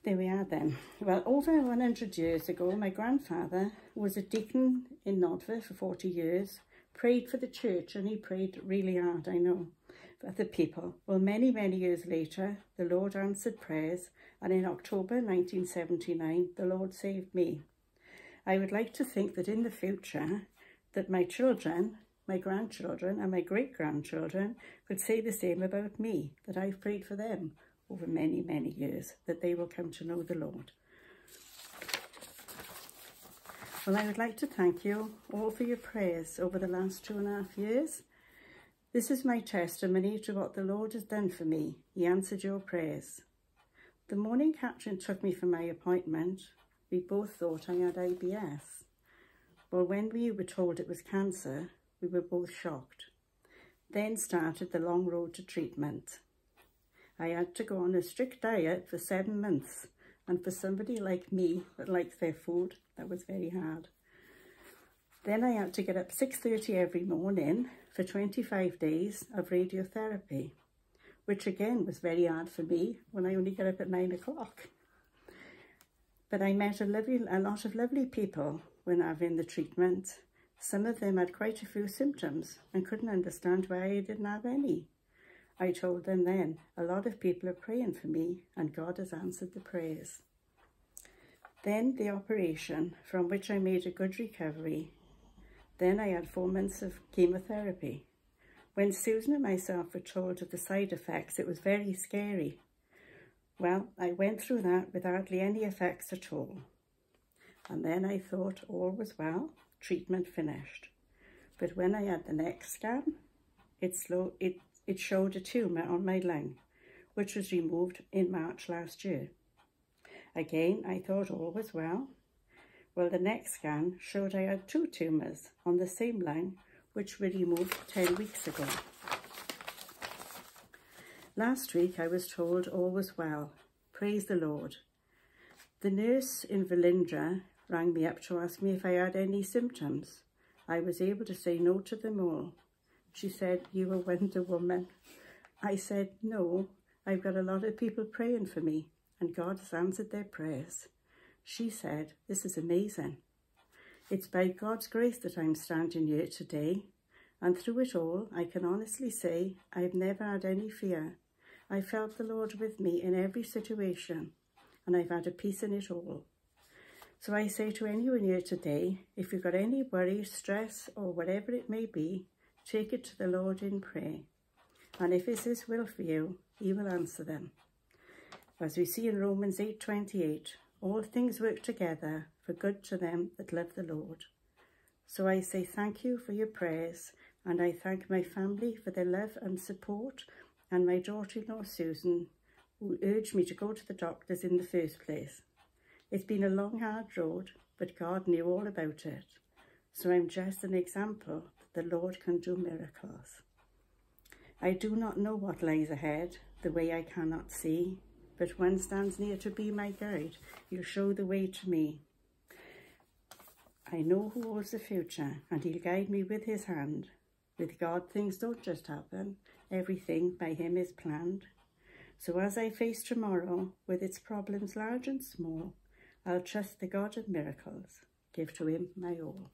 There we are then. Well, over 100 years ago, my grandfather was a deacon in Noddfa for 40 years, prayed for the church, and he prayed really hard, I know, for the people. Well, many, many years later, the Lord answered prayers, and in October 1979, the Lord saved me. I would like to think that in the future, that my children, my grandchildren, and my great-grandchildren could say the same about me, that I've prayed for them over many, many years, that they will come to know the Lord. Well, I would like to thank you all for your prayers over the last 2.5 years. This is my testimony to what the Lord has done for me. He answered your prayers. The morning Catherine took me for my appointment, we both thought I had IBS. Well, when we were told it was cancer, we were both shocked. Then started the long road to treatment. I had to go on a strict diet for 7 months, and for somebody like me that likes their food, that was very hard. Then I had to get up 6:30 every morning for 25 days of radiotherapy, which again was very hard for me when I only get up at 9 o'clock. But I met a lot of lovely people when having the treatment. Some of them had quite a few symptoms and couldn't understand why I didn't have any. I told them then, a lot of people are praying for me and God has answered the prayers. Then the operation, from which I made a good recovery. Then I had 4 months of chemotherapy. When Susan and myself were told of the side effects, it was very scary. Well, I went through that with hardly any effects at all. And then I thought all was well, treatment finished. But when I had the next scan, it showed a tumour on my lung, which was removed in March last year. Again, I thought all was well. Well, the next scan showed I had 2 tumours on the same lung, which were removed 10 weeks ago. Last week, I was told all was well. Praise the Lord. The nurse in Velindre rang me up to ask me if I had any symptoms. I was able to say no to them all. She said, "You are Wonder Woman." I said, "No, I've got a lot of people praying for me and God has answered their prayers." She said, "This is amazing. It's by God's grace that I'm standing here today, and through it all, I can honestly say I've never had any fear. I felt the Lord with me in every situation and I've had a peace in it all." So I say to anyone here today, if you've got any worry, stress or whatever it may be, take it to the Lord in prayer. And if it's His will for you, He will answer them. As we see in Romans 8:28, all things work together for good to them that love the Lord. So I say thank you for your prayers, and I thank my family for their love and support, and my daughter-in-law Susan, who urged me to go to the doctors in the first place. It's been a long, hard road, but God knew all about it. So I'm just an example that the Lord can do miracles. I do not know what lies ahead, the way I cannot see, but one stands near to be my guide. He'll show the way to me. I know who holds the future, and He'll guide me with His hand. With God, things don't just happen. Everything by Him is planned. So as I face tomorrow, with its problems large and small, I'll trust the God of miracles, give to Him my all.